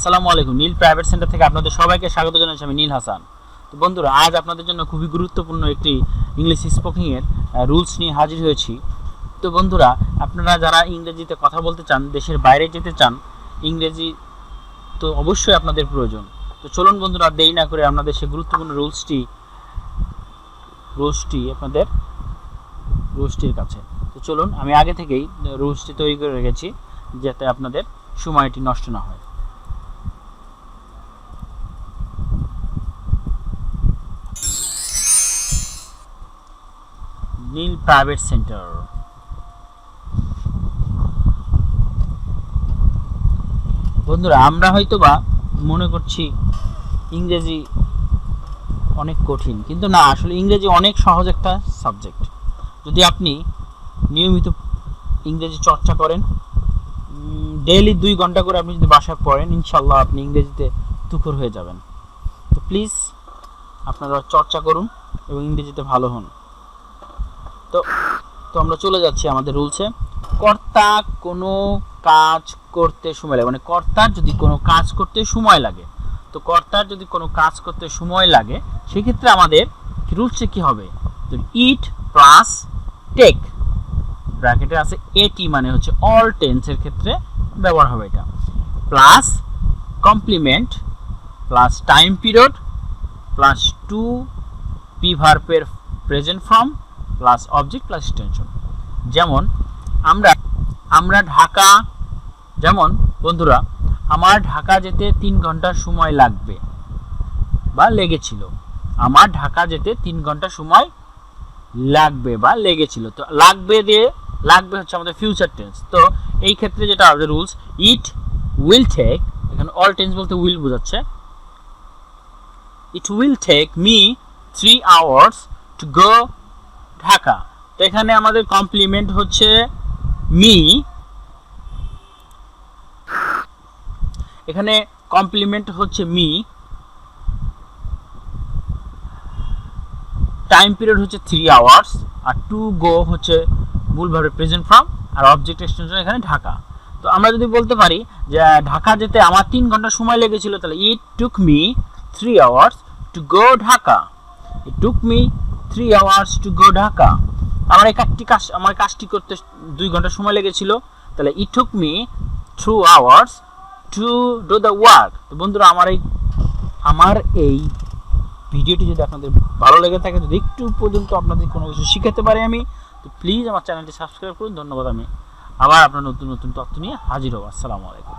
আসসালামু আলাইকুম। নীল private centre থেকে আপনাদের সবাইকে স্বাগত জানাচ্ছি। আমি নীল হাসান। তো বন্ধুরা, আজ আপনাদের জন্য খুবই গুরুত্বপূর্ণ একটি ইংলিশ স্পিকিংয়ের রুলস নিয়ে হাজির হয়েছি। তো বন্ধুরা, আপনারা যারা ইংরেজিতে কথা বলতে চান, দেশের বাইরে যেতে চান, ইংরেজি তো অবশ্যই আপনাদের প্রয়োজন। তো চলুন বন্ধুরা, দেরি না করে আপনাদের সেই গুরুত্বপূর্ণ রুলসটির কাছে। তো চলুন, আমি আগে থেকেই রুলসটি তৈরি করে রেখেছি যাতে আপনাদের সময়টি নষ্ট না হয়। নীল প্রাইভেট সেন্টার। বন্ধুরা, আমরা হয়তোবা মনে করছি ইংরেজি অনেক কঠিন, কিন্তু না, আসলে ইংরেজি অনেক সহজ একটা সাবজেক্ট। যদি আপনি নিয়মিত ইংরেজি চর্চা করেন, ডেইলি 2 ঘন্টা করে আপনি যদি বাসায় পড়েন, ইনশাল্লাহ আপনি ইংরেজিতে তুখর হয়ে যাবেন। তো প্লিজ আপনারা চর্চা করুন এবং ইংরেজিতে ভালো হন। তো আমরা চলে যাচ্ছি আমাদের রুলসে। কর্তা কোনো কাজ করতে সময় লাগে, মানে কর্তার যদি কোনো কাজ করতে সময় লাগে, তো কর্তার যদি কোনো কাজ করতে সময় লাগে, সেক্ষেত্রে আমাদের রুলসে কি হবে? তো ইট প্লাস টেক, ব্র্যাকেটে আছে এটি, মানে হচ্ছে অল টেন্সের ক্ষেত্রে ব্যবহার হবে এটা, plus complement plus time period plus to be ভার্বের present form plus object plus extension. যেমন আমরা ঢাকা, যেমন বন্ধুরা, আমার ঢাকা যেতে 3 ঘন্টা সময় লাগবে বা লেগেছিল। আমার ঢাকা যেতে 3 ঘন্টা সময় লাগবে বা লেগেছিল। তো লাগবে হচ্ছে আমাদের ফিউচার টেন্স। তো এই ক্ষেত্রে যেটা আমাদের রুলস, ইট উইল টেক, এখানে অল টেন্স বলতে উইল বোঝাচ্ছে। It will take me 3 hours to go Dhaka. তো এখানে আমাদের কমপ্লিমেন্ট হচ্ছে মি, এখানে কমপ্লিমেন্ট হচ্ছে মি, টাইম পিরিয়ড হচ্ছে 3 hours, আর টু গো হচ্ছে মূল ভার্বের প্রেজেন্ট ফর্ম, আর অবজেক্ট এক্সটেনশন এখানে ঢাকা। তো আমরা যদি বলতে পারি যে ঢাকা যেতে আমার 3 ঘন্টা সময় লেগেছিল, তাহলে it took me 3 hours to go Dhaka. It took me 3 hours to go Dhaka. আমার কাজটি করতে 2 ঘন্টা সময় লেগেছিল, তাহলে it took me 2 hours to do the work. তো বন্ধুরা, আমার এই ভিডিওটি যদি আপনাদের ভালো লেগে থাকে, যদি একটু পর্যন্ত আপনাদের কোনো কিছু শিখাতে পারি আমি, তো প্লিজ আমার চ্যানেলটি সাবস্ক্রাইব করুন। ধন্যবাদ। আমি আবার আপনার নতুন নতুন তথ্য নিয়ে হাজির হব। আসসালামু আলাইকুম।